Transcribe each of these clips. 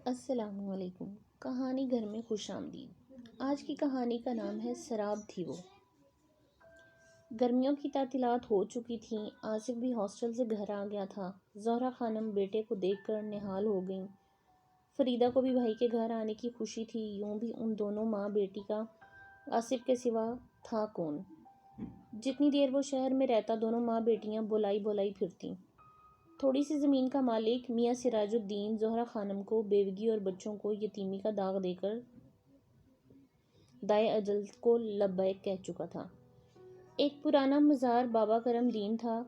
السلام علیکم۔ کہانی گھر میں خوش آمدید۔ آج کی کہانی کا نام ہے سراب تھی وہ۔ گرمیوں کی تعطیلات ہو چکی تھیں۔ آصف بھی ہاسٹل سے گھر آ گیا تھا۔ زہرا خانم بیٹے کو دیکھ کر نہال ہو گئیں۔ فریدہ کو بھی بھائی کے گھر آنے کی خوشی تھی۔ یوں بھی ان دونوں ماں بیٹی کا آصف کے سوا تھا کون؟ جتنی دیر وہ شہر میں رہتا دونوں ماں بیٹیاں بولائی بولائی پھرتیں۔ تھوڑی سی زمین کا مالک میاں سراج الدین زہرا خانم کو بیوگی اور بچوں کو یتیمی کا داغ دے کر دائے اجل کو لبیک کہہ چکا تھا۔ ایک پرانا مزار بابا کرم دین تھا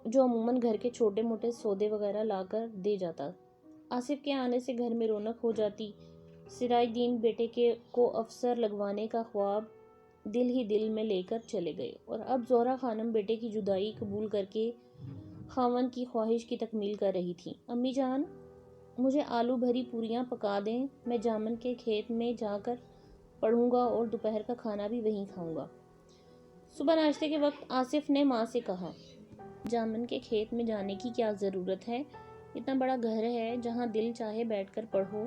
جو عموماً گھر کے چھوٹے موٹے سودے وغیرہ لا کر دے جاتا۔ آصف کے آنے سے گھر میں رونق ہو جاتی۔ سراج الدین بیٹے کو افسر لگوانے کا خواب دل ہی دل میں لے کر چلے گئے اور اب زہرا خانم بیٹے کی جدائی قبول کر کے خاوند کی خواہش کی تکمیل کر رہی تھی۔ امی جان، مجھے آلو بھری پوریاں پکا دیں، میں جامن کے کھیت میں جا کر پڑھوں گا اور دوپہر کا کھانا بھی وہیں کھاؤں گا۔ صبح ناشتے کے وقت آصف نے ماں سے کہا، جامن کے کھیت میں جانے کی کیا ضرورت ہے؟ اتنا بڑا گھر ہے جہاں دل چاہے بیٹھ کر پڑھو،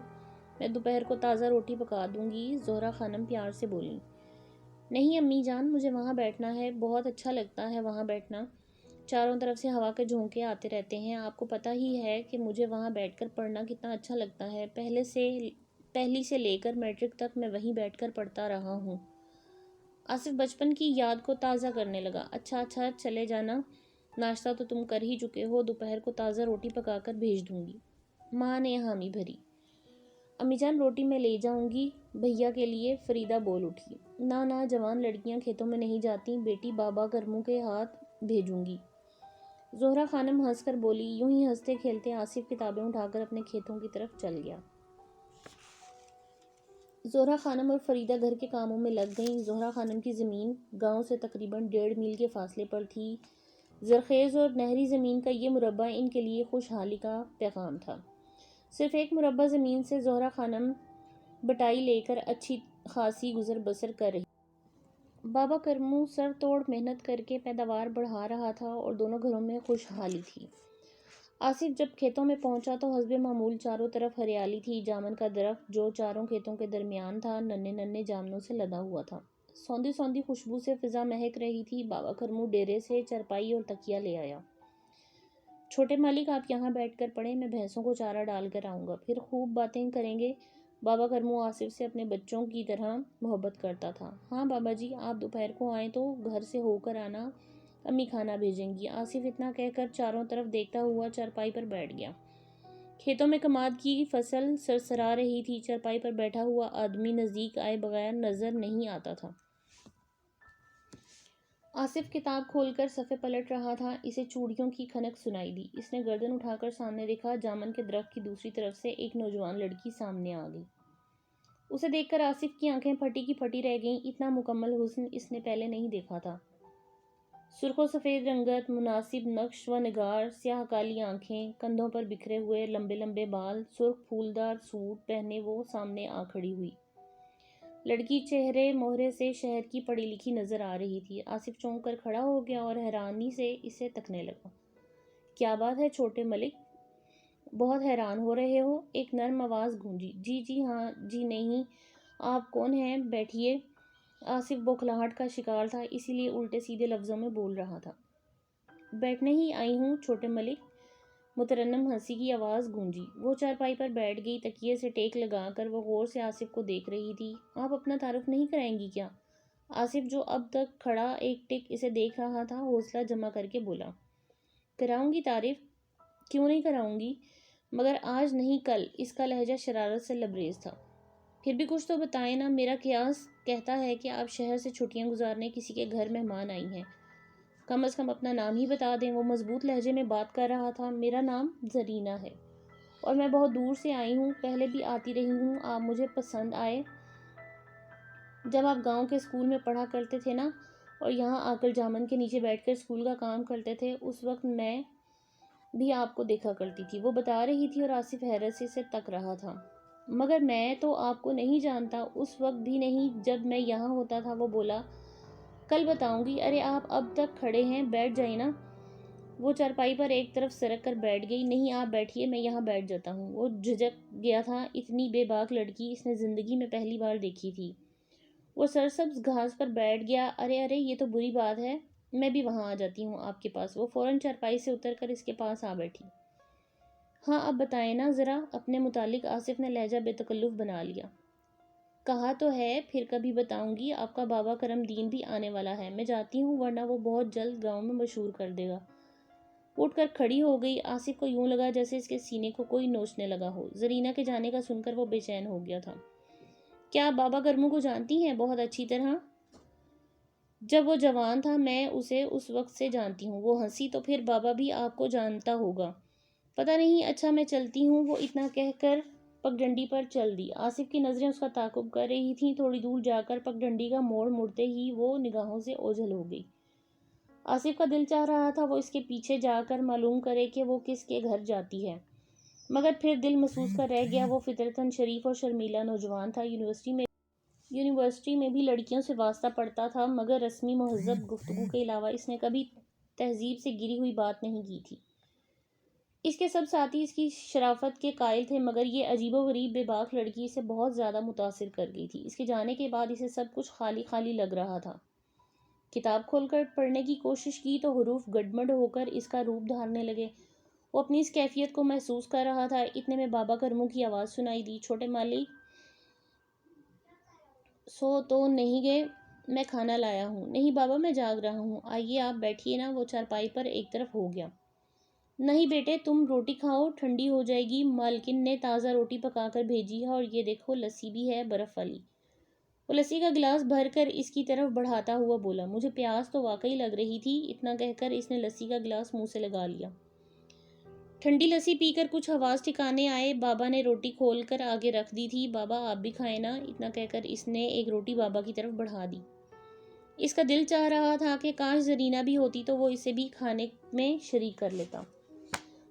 میں دوپہر کو تازہ روٹی پکا دوں گی۔ زہرا خانم پیار سے بولیں۔ نہیں امی جان، مجھے وہاں بیٹھنا ہے، بہت اچھا لگتا ہے وہاں بیٹھنا، چاروں طرف سے ہوا کے جھونکے آتے رہتے ہیں، آپ کو پتہ ہی ہے کہ مجھے وہاں بیٹھ کر پڑھنا کتنا اچھا لگتا ہے، پہلی سے لے کر میٹرک تک میں وہیں بیٹھ کر پڑھتا رہا ہوں۔ آصف بچپن کی یاد کو تازہ کرنے لگا۔ اچھا چلے جانا، ناشتہ تو تم کر ہی چکے ہو، دوپہر کو تازہ روٹی پکا کر بھیج دوں گی۔ ماں نے حامی بھری۔ امی جان، روٹی میں لے جاؤں گی بھیا کے لیے، فریدہ بول اٹھی۔ نہ جوان لڑکیاں کھیتوں میں نہیں جاتی بیٹی، بابا کرموں کے ہاتھ بھیجوں گی۔ زہرا خانم ہنس کر بولی۔ یوں ہی ہنستے کھیلتے آصف کتابیں اٹھا کر اپنے کھیتوں کی طرف چل گیا۔ زہرا خانم اور فریدہ گھر کے کاموں میں لگ گئیں۔ زہرا خانم کی زمین گاؤں سے تقریباً 1.5 میل کے فاصلے پر تھی۔ زرخیز اور نہری زمین کا یہ مربع ان کے لیے خوشحالی کا پیغام تھا۔ صرف ایک مربع زمین سے زہرا خانم بٹائی لے کر اچھی خاصی گزر بسر کر رہی۔ بابا کرمو سر توڑ محنت کر کے پیداوار بڑھا رہا تھا اور دونوں گھروں میں خوشحالی تھی۔ آصف جب کھیتوں میں پہنچا تو حسب معمول چاروں طرف ہریالی تھی۔ جامن کا درخت جو چاروں کھیتوں کے درمیان تھا ننھے ننھے جامنوں سے لدا ہوا تھا۔ سوندھی سوندھی خوشبو سے فضا مہک رہی تھی۔ بابا کرمو ڈیرے سے چرپائی اور تکیہ لے آیا۔ چھوٹے مالک، آپ یہاں بیٹھ کر پڑھیں، میں بھینسوں کو چارہ ڈال کر آؤں گا، پھر خوب باتیں کریں گے۔ بابا کرمو آصف سے اپنے بچوں کی طرح محبت کرتا تھا۔ ہاں بابا جی، آپ دوپہر کو آئیں تو گھر سے ہو کر آنا، امی کھانا بھیجیں گی۔ آصف اتنا کہہ کر چاروں طرف دیکھتا ہوا چرپائی پر بیٹھ گیا۔ کھیتوں میں کماد کی فصل سرسرا رہی تھی۔ چرپائی پر بیٹھا ہوا آدمی نزدیک آئے بغیر نظر نہیں آتا تھا۔ آصف کتاب کھول کر صفحے پلٹ رہا تھا۔ اسے چوڑیوں کی کھنک سنائی دی۔ اس نے گردن اٹھا کر سامنے دیکھا۔ جامن کے درخت کی دوسری طرف سے ایک نوجوان لڑکی سامنے آ گئی۔ اسے دیکھ کر آصف کی آنکھیں پھٹی کی پھٹی رہ گئیں۔ اتنا مکمل حسن اس نے پہلے نہیں دیکھا تھا۔ سرخ و سفید رنگت، مناسب نقش و نگار، سیاہ کالی آنکھیں، کندھوں پر بکھرے ہوئے لمبے لمبے بال، سرخ پھولدار سوٹ پہنے وہ سامنے آ کھڑی ہوئی۔ لڑکی چہرے مہرے سے شہر کی پڑھی لکھی نظر آ رہی تھی۔ آصف چونک کر کھڑا ہو گیا اور حیرانی سے اسے تکنے لگا۔ کیا بات ہے چھوٹے ملک، بہت حیران ہو رہے ہو؟ ایک نرم آواز گونجی۔ جی ہاں، جی نہیں، آپ کون ہیں؟ بیٹھیے۔ آصف بوکھلاہٹ کا شکار تھا، اسی لیے الٹے سیدھے لفظوں میں بول رہا تھا۔ بیٹھنے ہی آئی ہوں چھوٹے ملک، مترنم ہنسی کی آواز گونجی۔ وہ چارپائی پر بیٹھ گئی۔ تکیے سے ٹیک لگا کر وہ غور سے آصف کو دیکھ رہی تھی۔ آپ اپنا تعارف نہیں کرائیں گی کیا؟ آصف جو اب تک کھڑا ایک ٹک اسے دیکھ رہا تھا حوصلہ جمع کر کے بولا۔ کراؤں گی تعریف، کیوں نہیں کراؤں گی، مگر آج نہیں کل۔ اس کا لہجہ شرارت سے لبریز تھا۔ پھر بھی کچھ تو بتائیں نا، میرا قیاس کہتا ہے کہ آپ شہر سے چھٹیاں گزارنے کسی کے گھر مہمان آئی ہیں، کم از کم اپنا نام ہی بتا دیں۔ وہ مضبوط لہجے میں بات کر رہا تھا۔ میرا نام زرینہ ہے اور میں بہت دور سے آئی ہوں، پہلے بھی آتی رہی ہوں، آپ مجھے پسند آئے۔ جب آپ گاؤں کے اسکول میں پڑھا کرتے تھے نا اور یہاں آ کر جامن کے نیچے بیٹھ کر اسکول کا کام کرتے تھے، اس وقت میں بھی آپ کو دیکھا کرتی تھی، وہ بتا رہی تھی اور آصف حیرت سے اسے تک رہا تھا۔ مگر میں تو آپ کو نہیں جانتا، اس وقت بھی نہیں جب میں یہاں ہوتا تھا۔ وہ بولا، کل بتاؤں گی۔ ارے آپ اب تک کھڑے ہیں، بیٹھ جائیں نا۔ وہ چارپائی پر ایک طرف سرک کر بیٹھ گئی۔ نہیں آپ بیٹھیے، میں یہاں بیٹھ جاتا ہوں۔ وہ جھجک گیا تھا، اتنی بے باک لڑکی اس نے زندگی میں پہلی بار دیکھی تھی۔ وہ سرسبز گھاس پر بیٹھ گیا۔ ارے ارے یہ تو بری بات ہے، میں بھی وہاں آ جاتی ہوں آپ کے پاس۔ وہ فوراً چارپائی سے اتر کر اس کے پاس آ بیٹھی۔ ہاں اب بتائیں نا ذرا، اپنے متعلق آصف نے لہجہ بے تکلف بنا لیا۔ کہا تو ہے پھر کبھی بتاؤں گی، آپ کا بابا کرم دین بھی آنے والا ہے، میں جاتی ہوں ورنہ وہ بہت جلد گاؤں میں مشہور کر دے گا۔ اٹھ کر کھڑی ہو گئی۔ آصف کو یوں لگا جیسے اس کے سینے کو کوئی نوچنے لگا ہو۔ زرینہ کے جانے کا سن کر وہ بے چین ہو گیا تھا۔ کیا آپ بابا کرمو کو جانتی ہیں؟ بہت اچھی طرح؟ جب وہ جوان تھا میں اسے اس وقت سے جانتی ہوں۔ وہ ہنسی۔ تو پھر بابا بھی آپ کو جانتا ہوگا؟ پتہ نہیں، اچھا میں چلتی ہوں۔ وہ اتنا کہہ کر پگڈنڈی پر چل دی۔ آصف کی نظریں اس کا تعاقب کر رہی تھیں۔ تھوڑی دور جا کر پگڈنڈی کا موڑ مڑتے ہی وہ نگاہوں سے اوجھل ہو گئی۔ آصف کا دل چاہ رہا تھا وہ اس کے پیچھے جا کر معلوم کرے کہ وہ کس کے گھر جاتی ہے، مگر پھر دل محسوس کر رہ گیا۔ وہ فطرتاً شریف اور شرمیلا نوجوان تھا۔ یونیورسٹی میں بھی لڑکیوں سے واسطہ پڑتا تھا، مگر رسمی مہذب گفتگو کے علاوہ اس نے کبھی تہذیب سے گری ہوئی بات نہیں کی تھی۔ اس کے سب ساتھی اس کی شرافت کے قائل تھے، مگر یہ عجیب و غریب بے باک لڑکی اسے بہت زیادہ متاثر کر گئی تھی۔ اس کے جانے کے بعد اسے سب کچھ خالی خالی لگ رہا تھا۔ کتاب کھول کر پڑھنے کی کوشش کی تو حروف گڈمڈ ہو کر اس کا روپ دھارنے لگے۔ وہ اپنی اس کیفیت کو محسوس کر رہا تھا۔ اتنے میں بابا کرمو کی آواز سنائی دی۔ چھوٹے مالی سو تو نہیں گئے؟ میں کھانا لایا ہوں۔ نہیں بابا میں جاگ رہا ہوں، آئیے آپ بیٹھیے نا۔ وہ چارپائی پر ایک طرف ہو گیا۔ نہیں بیٹے تم روٹی کھاؤ، ٹھنڈی ہو جائے گی، مالکن نے تازہ روٹی پکا کر بھیجی ہے، اور یہ دیکھو لسی بھی ہے برف والی۔ وہ لسی کا گلاس بھر کر اس کی طرف بڑھاتا ہوا بولا۔ مجھے پیاس تو واقعی لگ رہی تھی۔ اتنا کہہ کر اس نے لسی کا گلاس منہ سے لگا لیا۔ ٹھنڈی لسی پی کر کچھ حواس ٹھکانے آئے۔ بابا نے روٹی کھول کر آگے رکھ دی تھی۔ بابا آپ بھی کھائیں نا۔ اتنا کہہ کر اس نے ایک روٹی بابا کی طرف بڑھا دی۔ اس کا دل چاہ رہا تھا کہ کاش زرینہ بھی ہوتی تو وہ اسے بھی کھانے میں شریک کر لیتا،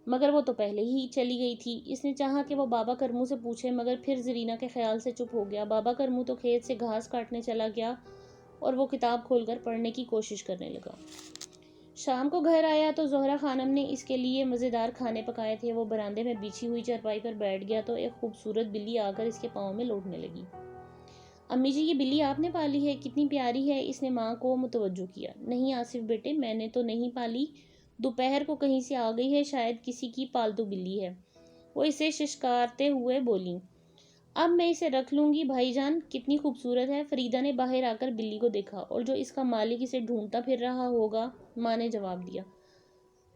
مگر وہ تو پہلے ہی چلی گئی تھی۔ اس نے چاہا کہ وہ بابا کرمو سے پوچھے، مگر پھر زرینہ کے خیال سے چپ ہو گیا۔ بابا کرمو تو کھیت سے گھاس کاٹنے چلا گیا اور وہ کتاب کھول کر پڑھنے کی کوشش کرنے لگا۔ شام کو گھر آیا تو زہرہ خانم نے اس کے لیے مزیدار کھانے پکائے تھے۔ وہ برآمدے میں بچھی ہوئی چارپائی پر بیٹھ گیا تو ایک خوبصورت بلی آ کر اس کے پاؤں میں لوٹنے لگی۔ امی جی یہ بلی آپ نے پالی ہے؟ کتنی پیاری ہے۔ اس نے ماں کو متوجہ کیا۔ نہیں آصف بیٹے میں نے تو نہیں پالی، دوپہر کو کہیں سے آ گئی ہے، شاید کسی کی پالتو بلی ہے، وہ اسے ششکارتے ہوئے بولی۔ اب میں اسے رکھ لوں گی بھائی جان، کتنی خوبصورت ہے۔ فریدہ نے باہر آ کر بلی کو دیکھا۔ اور جو اس کا مالک اسے ڈھونڈتا پھر رہا ہوگا، ماں نے جواب دیا۔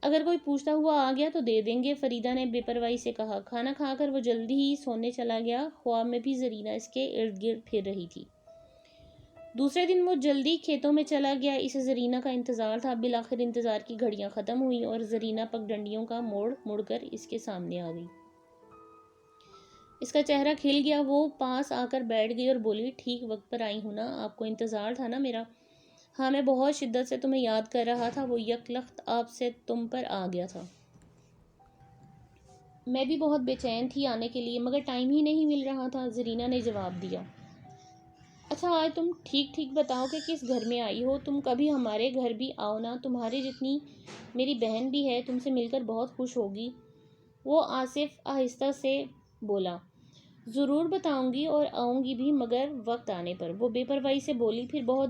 اگر کوئی پوچھتا ہوا آ گیا تو دے دیں گے، فریدہ نے بے پرواہی سے کہا۔ کھانا کھا کر وہ جلدی ہی سونے چلا گیا۔ خواب میں بھی زرینہ اس کے ارد گرد پھر رہی تھی۔ دوسرے دن وہ جلدی کھیتوں میں چلا گیا۔ اسے زرینہ کا انتظار تھا۔ بالآخر انتظار کی گھڑیاں ختم ہوئیں اور زرینہ پگڈنڈیوں کا موڑ مڑ کر اس کے سامنے آ گئی۔ اس کا چہرہ کھل گیا۔ وہ پاس آ کر بیٹھ گئی اور بولی، ٹھیک وقت پر آئی ہوں نا؟ آپ کو انتظار تھا نا میرا؟ ہاں میں بہت شدت سے تمہیں یاد کر رہا تھا۔ وہ یک لخت آپ سے تم پر آ گیا تھا۔ میں بھی بہت بے چین تھی آنے کے لیے، مگر ٹائم ہی نہیں مل رہا تھا، زرینہ نے جواب دیا۔ اچھا آج تم ٹھیک ٹھیک بتاؤ کہ کس گھر میں آئی ہو؟ تم کبھی ہمارے گھر بھی آؤ نا، تمہارے جتنی میری بہن بھی ہے، تم سے مل کر بہت خوش ہوگی۔ وہ آصف آہستہ سے بولا۔ ضرور بتاؤں گی اور آؤں گی بھی، مگر وقت آنے پر، وہ بے پرواہی سے بولی۔ پھر بہت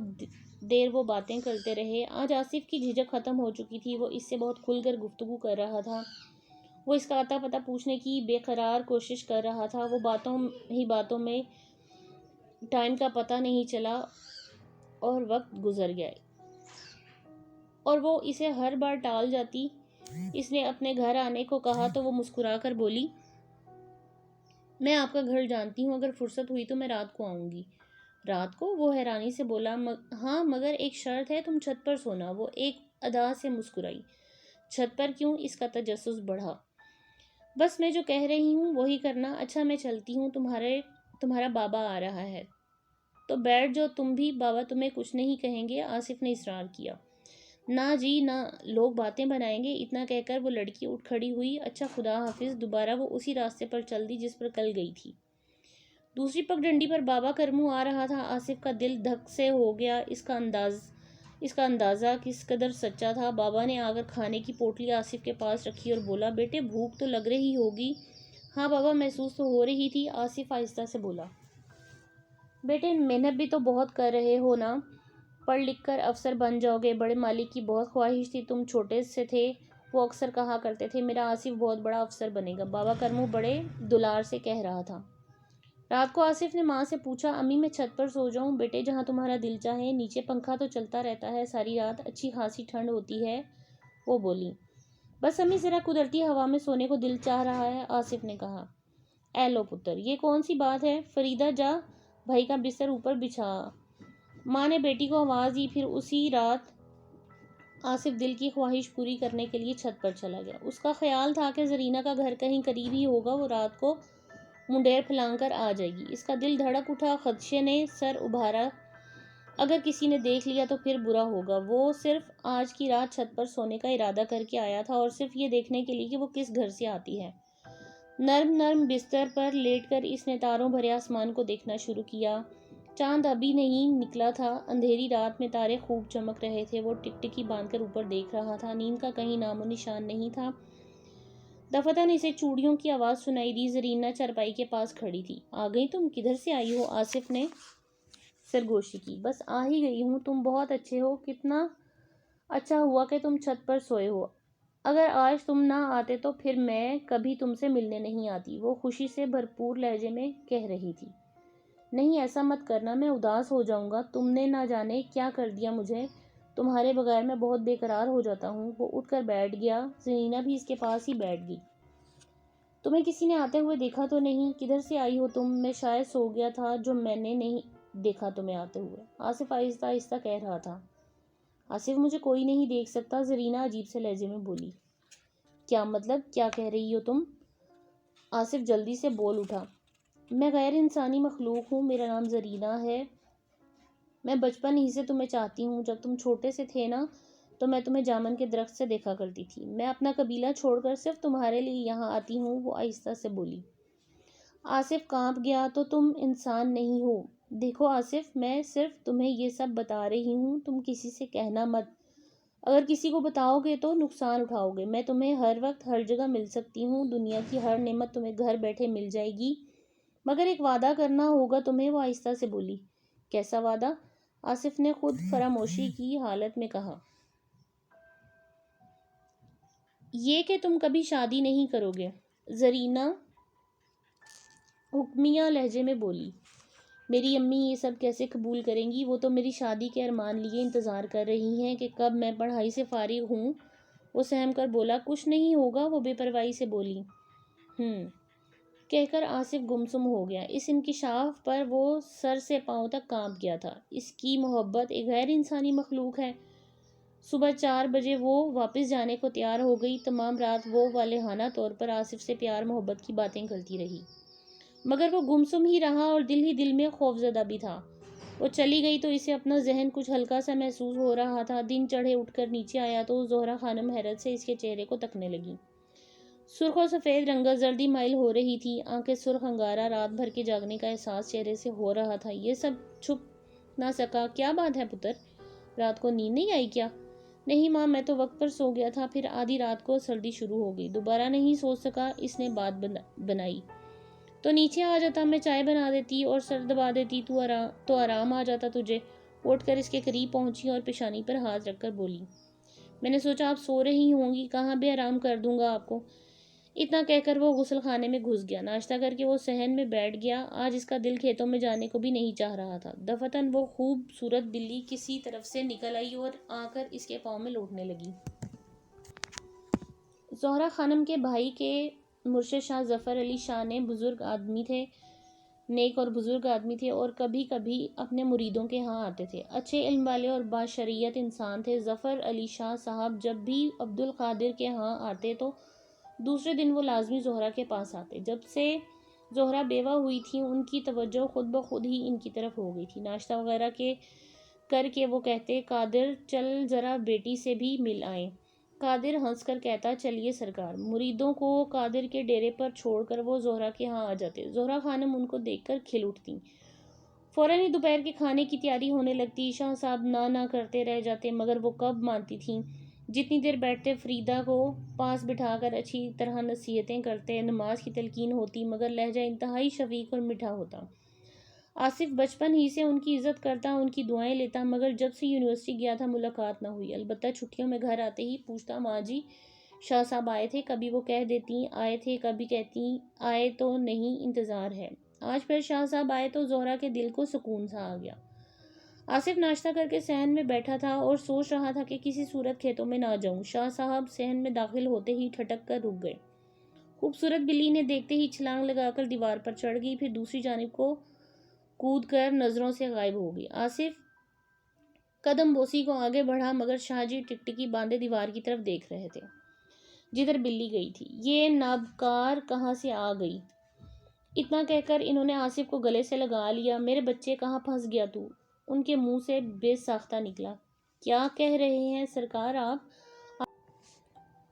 دیر وہ باتیں کرتے رہے۔ آج آصف کی جھجک ختم ہو چکی تھی۔ وہ اس سے بہت کھل کر گفتگو کر رہا تھا۔ وہ اس کا اتا پتہ پوچھنے کی بے قرار کوشش کر رہا تھا۔ وہ باتوں ہی باتوں میں ٹائم کا پتہ نہیں چلا اور وقت گزر گیا، اور وہ اسے ہر بار ٹال جاتی۔ اس نے اپنے گھر آنے کو کہا تو وہ مسکرا کر بولی، میں آپ کا گھر جانتی ہوں، اگر فرصت ہوئی تو میں رات کو آؤں گی۔ رات کو؟ وہ حیرانی سے بولا۔ ہاں مگر ایک شرط ہے، تم چھت پر سونا۔ وہ ایک ادا سے مسکرائی۔ چھت پر کیوں؟ اس کا تجسس بڑھا۔ بس میں جو کہہ رہی ہوں وہی کرنا۔ اچھا میں چلتی ہوں، تمہارا بابا آ رہا ہے تو بیٹھ جاؤ تم بھی، بابا تمہیں کچھ نہیں کہیں گے، آصف نے اصرار کیا۔ نہ جی نہ، لوگ باتیں بنائیں گے۔ اتنا کہہ کر وہ لڑکی اٹھ کھڑی ہوئی۔ اچھا خدا حافظ۔ دوبارہ وہ اسی راستے پر چل دی جس پر کل گئی تھی۔ دوسری پگڈنڈی پر بابا کرمو آ رہا تھا۔ آصف کا دل دھک سے ہو گیا۔ اس کا انداز اس کا اندازہ کس قدر سچا تھا۔ بابا نے آ کر کھانے کی پوٹلی آصف کے پاس رکھی اور بولا، بیٹے بھوک تو لگ رہی ہوگی؟ ہاں بابا، محسوس تو ہو رہی تھی، آصف آہستہ سے بولا۔ بیٹے محنت بھی تو بہت کر رہے ہو نا، پڑھ لکھ کر افسر بن جاؤ گے، بڑے مالک کی بہت خواہش تھی، تم چھوٹے سے تھے وہ اکثر کہا کرتے تھے، میرا آصف بہت بڑا افسر بنے گا، بابا کرمو بڑے دلار سے کہہ رہا تھا۔ رات کو آصف نے ماں سے پوچھا، امی میں چھت پر سو جاؤں؟ بیٹے جہاں تمہارا دل چاہے، نیچے پنکھا تو چلتا رہتا ہے ساری رات، اچھی خاصی ٹھنڈ ہوتی ہے، وہ بولی۔ بس امی ذرا قدرتی ہوا میں سونے کو دل چاہ رہا ہے، آصف نے کہا۔ اے لو پتر، یہ کون سی بات ہے، فریدہ جا بھائی کا بستر اوپر بچھا۔ ماں نے بیٹی کو آواز دی، پھر اسی رات آصف دل کی خواہش پوری کرنے کے لیے چھت پر چلا گیا۔ اس کا خیال تھا کہ زرینہ کا گھر کہیں قریب ہی ہوگا، وہ رات کو منڈیر پھلانگ کر آ جائے گی۔ اس کا دل دھڑک اٹھا، خدشے نے سر ابھارا، اگر کسی نے دیکھ لیا تو پھر برا ہوگا۔ وہ صرف آج کی رات چھت پر سونے کا ارادہ کر کے آیا تھا، اور صرف یہ دیکھنے کے لیے کہ وہ کس گھر سے آتی ہے۔ نرم نرم بستر پر لیٹ کر اس نے تاروں بھرے آسمان کو دیکھنا شروع کیا۔ چاند ابھی نہیں نکلا تھا، اندھیری رات میں تارے خوب چمک رہے تھے۔ وہ ٹکٹکی باندھ کر اوپر دیکھ رہا تھا، نیند کا کہیں نام و نشان نہیں تھا۔ دفتن اسے چوڑیوں کی آواز سنائی دی، زرینہ چارپائی کے پاس کھڑی تھی۔ آ گئی تم؟ کدھر سے آئی ہو؟ آصف نے سرگوشی کی۔ بس آ ہی گئی ہوں، تم بہت اچھے ہو، کتنا اچھا ہوا کہ تم چھت پر سوئے ہو، اگر آج تم نہ آتے تو پھر میں کبھی تم سے ملنے نہیں آتی، وہ خوشی سے بھرپور لہجے میں کہہ رہی تھی۔ نہیں ایسا مت کرنا، میں اداس ہو جاؤں گا، تم نے نہ جانے کیا کر دیا مجھے، تمہارے بغیر میں بہت بے قرار ہو جاتا ہوں۔ وہ اٹھ کر بیٹھ گیا، زرینہ بھی اس کے پاس ہی بیٹھ گئی۔ تمہیں کسی نے آتے ہوئے دیکھا تو نہیں؟ کدھر سے آئی ہو تم؟ میں شاید سو گیا تھا جو میں نے نہیں دیکھا تمہیں آتے ہوئے، آصف آہستہ آہستہ کہہ رہا تھا۔ آصف مجھے کوئی نہیں دیکھ سکتا، زرینہ عجیب سے لہجے میں بولی۔ کیا مطلب، کیا کہہ رہی ہو تم؟ آصف جلدی سے بول اٹھا۔ میں غیر انسانی مخلوق ہوں، میرا نام زرینہ ہے، میں بچپن ہی سے تمہیں چاہتی ہوں، جب تم چھوٹے سے تھے نا تو میں تمہیں جامن کے درخت سے دیکھا کرتی تھی، میں اپنا قبیلہ چھوڑ کر صرف تمہارے لیے یہاں آتی ہوں، وہ آہستہ سے بولی۔ آصف کانپ گیا، تو تم انسان نہیں ہو؟ دیکھو آصف، میں صرف تمہیں یہ سب بتا رہی ہوں، تم کسی سے کہنا مت، اگر کسی کو بتاؤ گے تو نقصان اٹھاؤ گے، میں تمہیں ہر وقت ہر جگہ مل سکتی ہوں، دنیا کی ہر نعمت تمہیں گھر بیٹھے مل جائے گی، مگر ایک وعدہ کرنا ہوگا تمہیں، وہ آہستہ سے بولی۔ کیسا وعدہ؟ آصف نے خود فراموشی کی حالت میں کہا۔ یہ کہ تم کبھی شادی نہیں کرو گے، زرینہ حکمیہ لہجے میں بولی۔ میری امی یہ سب کیسے قبول کریں گی، وہ تو میری شادی کے ارمان لیے انتظار کر رہی ہیں کہ کب میں پڑھائی سے فارغ ہوں، وہ سہم کر بولا۔ کچھ نہیں ہوگا، وہ بے پرواہی سے بولی۔ کہہ کر آصف گمسم ہو گیا، اس انکشاف پر وہ سر سے پاؤں تک کانپ گیا تھا۔ اس کی محبت ایک غیر انسانی مخلوق ہے۔ صبح 4 بجے وہ واپس جانے کو تیار ہو گئی، تمام رات وہ والہانہ طور پر آصف سے پیار محبت کی باتیں کرتی رہی، مگر وہ گمسم ہی رہا اور ہی دل میں خوفزدہ بھی تھا۔ وہ چلی گئی تو اسے اپنا ذہن کچھ ہلکا سا محسوس ہو رہا تھا۔ دن چڑھے اٹھ کر نیچے آیا تو زہرہ خانم حیرت سے اس کے چہرے کو تکنے لگی۔ سرخ و سفید رنگت زردی مائل ہو رہی تھی، آنکھیں سرخ انگارہ، رات بھر کے جاگنے کا احساس چہرے سے ہو رہا تھا۔ یہ سب چھپ نہ سکا۔ کیا بات ہے پتر، رات کو نیند نہیں آئی کیا؟ نہیں ماں، میں تو وقت پر سو گیا تھا، پھر آدھی رات کو سردی شروع ہو گئی، دوبارہ نہیں سو سکا، اس نے بات بنائی۔ تو نیچے آ جاتا، میں چائے بنا دیتی اور سر دبا دیتی، تو آرام آ جاتا تجھے۔ اٹھ کر اس کے قریب پہنچی اور پیشانی پر ہاتھ رکھ کر بولی۔ میں نے سوچا آپ سو رہی ہوں گی، کہاں بھی آرام کر دوں گا آپ کو۔ اتنا کہہ کر وہ غسل خانے میں گھس گیا۔ ناشتہ کر کے وہ صحن میں بیٹھ گیا۔ آج اس کا دل کھیتوں میں جانے کو بھی نہیں چاہ رہا تھا۔ دفتن وہ خوبصورت بلی کسی طرف سے نکل آئی اور آ کر اس کے پاؤں میں لوٹنے لگی۔ زہرہ خانم کے بھائی کے مرشد شاہ ظفر علی شاہ نے بزرگ آدمی تھے، نیک اور بزرگ آدمی تھے، اور کبھی کبھی اپنے مریدوں کے ہاں آتے تھے۔ اچھے علم والے اور باشریعت انسان تھے۔ ظفر علی شاہ صاحب جب بھی عبد القادر کے ہاں آتے تو دوسرے دن وہ لازمی زہرہ کے پاس آتے۔ جب سے زہرہ بیوہ ہوئی تھی، ان کی توجہ خود بخود ہی ان کی طرف ہو گئی تھی۔ ناشتہ وغیرہ کر کے وہ کہتے، قادر چل ذرا بیٹی سے بھی مل آئیں۔ قادر ہنس کر کہتا، چلیے سرکار۔ مریدوں کو قادر کے ڈیرے پر چھوڑ کر وہ زہرہ کے ہاں آ جاتے۔ زہرہ خانم ان کو دیکھ کر کھل اٹھتی فوراً ہی دوپہر کے کھانے کی تیاری ہونے لگتی۔ شاہ صاحب نہ کرتے رہ جاتے، مگر وہ کب مانتی تھیں۔ جتنی دیر بیٹھتے فریدہ کو پاس بٹھا کر اچھی طرح نصیحتیں کرتے، نماز کی تلقین ہوتی، مگر لہجہ انتہائی شفیق اور میٹھا ہوتا۔ آصف بچپن ہی سے ان کی عزت کرتا، ان کی دعائیں لیتا، مگر جب سے یونیورسٹی گیا تھا ملاقات نہ ہوئی۔ البتہ چھٹیوں میں گھر آتے ہی پوچھتا، ماں جی شاہ صاحب آئے تھے؟ کبھی وہ کہہ دیتی آئے تھے، کبھی کہتی آئے تو نہیں، انتظار ہے۔ آج پھر شاہ صاحب آئے تو زہرا کے دل کو سکون سا آ گیا۔ آصف ناشتہ کر کے صحن میں بیٹھا تھا اور سوچ رہا تھا کہ کسی صورت کھیتوں میں نہ جاؤں۔ شاہ صاحب صحن میں داخل ہوتے ہی ٹھٹک کر رک گئے۔ خوبصورت بلی نے دیکھتے ہی چھلانگ لگا کر دیوار پر چڑھ گئی، پھر دوسری جانب کو کود کر نظروں سے غائب ہو گئی۔ آصف قدم بوسی کو آگے بڑھا، مگر شاہ جی ٹکٹکی باندھے دیوار کی طرف دیکھ رہے تھے جدھر بلی گئی تھی۔ یہ نابکار کہاں سے آ گئی؟ اتنا کہہ کر انہوں نے آصف کو گلے سے لگا لیا۔ میرے بچے، کہاں پھنس گیا تو؟ ان کے منہ سے بے ساختہ نکلا۔ کیا کہہ رہے ہیں سرکار آپ؟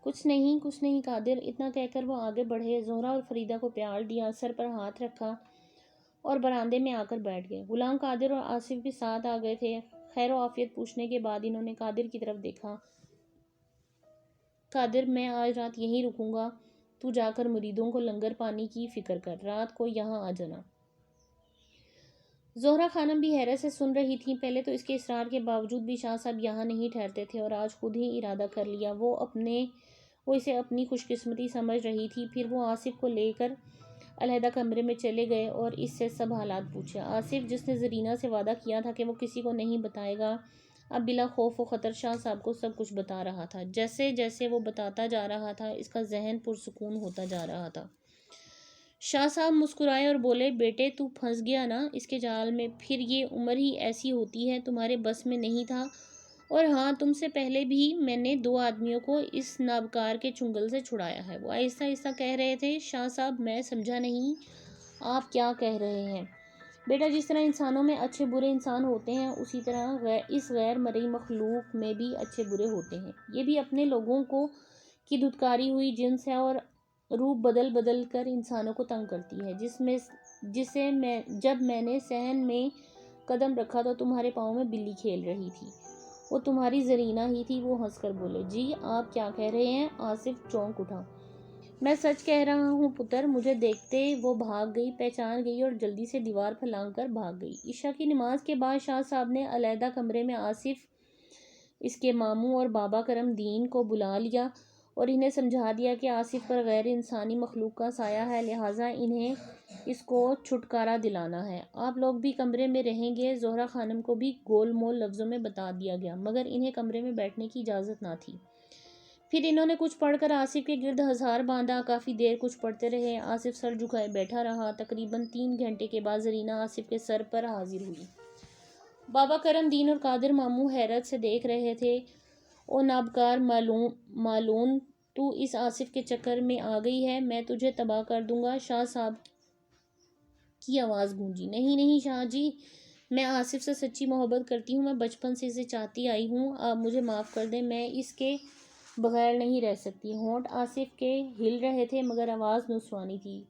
کچھ نہیں قادر، اتنا کہہ کر وہ آگے بڑھے، زہرا اور فریدہ کو پیال دیا، سر پر ہاتھ رکھا اور برآمدے میں آ کر بیٹھ گئے۔ غلام قادر اور آصف بھی ساتھ آ گئے تھے۔ خیر و عافیت پوچھنے کے بعد انہوں نے قادر کی طرف دیکھا۔ قادر، میں آج رات یہیں رکوں گا، تو جا کر مریدوں کو لنگر پانی کی فکر کر، رات کو یہاں آ جانا۔ زہرا خانم بھی حیرت سے سن رہی تھیں۔ پہلے تو اس کے اصرار کے باوجود بھی شاہ صاحب یہاں نہیں ٹھہرتے تھے، اور آج خود ہی ارادہ کر لیا۔ وہ اسے اپنی خوش قسمتی سمجھ رہی تھی۔ پھر وہ آصف کو لے کر علیحدہ کمرے میں چلے گئے اور اس سے سب حالات پوچھے۔ آصف، جس نے زرینہ سے وعدہ کیا تھا کہ وہ کسی کو نہیں بتائے گا، اب بلا خوف و خطر شاہ صاحب کو سب کچھ بتا رہا تھا۔ جیسے جیسے وہ بتاتا جا رہا تھا، اس کا ذہن پرسکون ہوتا جا رہا تھا۔ شاہ صاحب مسکرائے اور بولے، بیٹے تو پھنس گیا نا اس کے جال میں؟ پھر یہ عمر ہی ایسی ہوتی ہے، تمہارے بس میں نہیں تھا، اور ہاں، تم سے پہلے بھی میں نے 2 آدمیوں کو اس نابکار کے چنگل سے چھڑایا ہے۔ وہ آہستہ آہستہ کہہ رہے تھے۔ شاہ صاحب، میں سمجھا نہیں، آپ کیا کہہ رہے ہیں؟ بیٹا، جس طرح انسانوں میں اچھے برے انسان ہوتے ہیں، اسی طرح اس غیر مرئی مخلوق میں بھی اچھے برے ہوتے ہیں۔ یہ بھی اپنے لوگوں کی دھتکاری ہوئی جنس ہے، اور روپ بدل بدل کر انسانوں کو تنگ کرتی ہے۔ جب میں نے صحن میں قدم رکھا تو تمہارے پاؤں میں بلی کھیل رہی تھی، وہ تمہاری زرینہ ہی تھی۔ وہ ہنس کر بولے، جی آپ کیا کہہ رہے ہیں؟ آصف چونک اٹھا۔ میں سچ کہہ رہا ہوں پتر، مجھے دیکھتے وہ بھاگ گئی، پہچان گئی اور جلدی سے دیوار پھلانگ کر بھاگ گئی۔ عشاء کی نماز کے بعد شاہ صاحب نے علیحدہ کمرے میں آصف، اس کے ماموں اور بابا کرم دین کو بلا لیا اور انہیں سمجھا دیا کہ آصف پر غیر انسانی مخلوق کا سایہ ہے، لہٰذا انہیں اس کو چھٹکارا دلانا ہے۔ آپ لوگ بھی کمرے میں رہیں گے۔ زہرا خانم کو بھی گول مول لفظوں میں بتا دیا گیا، مگر انہیں کمرے میں بیٹھنے کی اجازت نہ تھی۔ پھر انہوں نے کچھ پڑھ کر آصف کے گرد ہزار باندھا۔ کافی دیر کچھ پڑھتے رہے۔ آصف سر جھکائے بیٹھا رہا۔ تقریباً 3 گھنٹے کے بعد زرینہ آصف کے سر پر حاضر ہوئی۔ بابا کرم دین اور قادر ماموں حیرت سے دیکھ رہے تھے۔ او نابکار مالون، تو اس آصف کے چکر میں آ گئی ہے، میں تجھے تباہ کر دوں گا، شاہ صاحب کی آواز گونجی۔ نہیں شاہ جی، میں آصف سے سچی محبت کرتی ہوں، میں بچپن سے اسے چاہتی آئی ہوں، آپ مجھے معاف کر دیں، میں اس کے بغیر نہیں رہ سکتی۔ ہونٹ آصف کے ہل رہے تھے، مگر آواز نسوانی تھی۔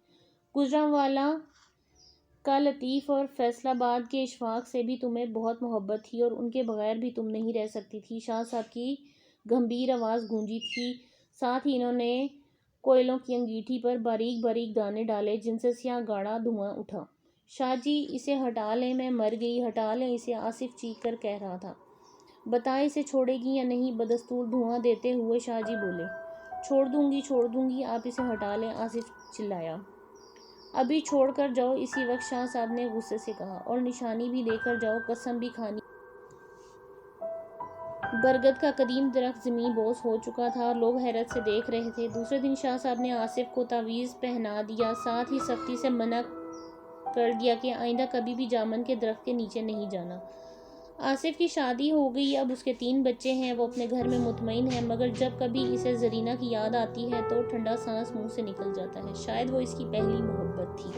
گوجرانوالہ کا لطیف اور فیصل آباد کے اشفاق سے بھی تمہیں بہت محبت تھی، اور ان کے بغیر بھی تم نہیں رہ سکتی تھی، شاہ صاحب کی گمبھیر آواز گونجی تھی۔ ساتھ ہی انہوں نے کوئلوں کی انگیٹھی پر باریک باریک دانے ڈالے، جن سے سیاہ گاڑھا دھواں اٹھا۔ شاہ جی، اسے ہٹا لیں، میں مر گئی، ہٹا لیں اسے، آصف چیخ کر کہہ رہا تھا۔ بتائیں اسے چھوڑے گی یا نہیں؟ بدستور دھواں دیتے ہوئے شاہ جی بولے۔ چھوڑ دوں گی، آپ اسے ہٹا لیں، آصف چلایا۔ ابھی چھوڑ کر جاؤ اسی وقت، شاہ صاحب نے غصے سے کہا، اور نشانی بھی دے کر جاؤ، قسم بھی کھانی۔ برگد کا قدیم درخت زمیں بوس ہو چکا تھا اور لوگ حیرت سے دیکھ رہے تھے۔ دوسرے دن شاہ صاحب نے آصف کو تعویذ پہنا دیا، ساتھ ہی سختی سے منع کر دیا کہ آئندہ کبھی بھی جامن کے درخت کے نیچے نہیں جانا۔ آصف کی شادی ہو گئی، اب اس کے 3 بچے ہیں، وہ اپنے گھر میں مطمئن ہے، مگر جب کبھی اسے زرینہ کی یاد آتی ہے تو ٹھنڈا سانس منہ سے نکل جاتا ہے۔ شاید وہ اس کی پہلی محبت تھی۔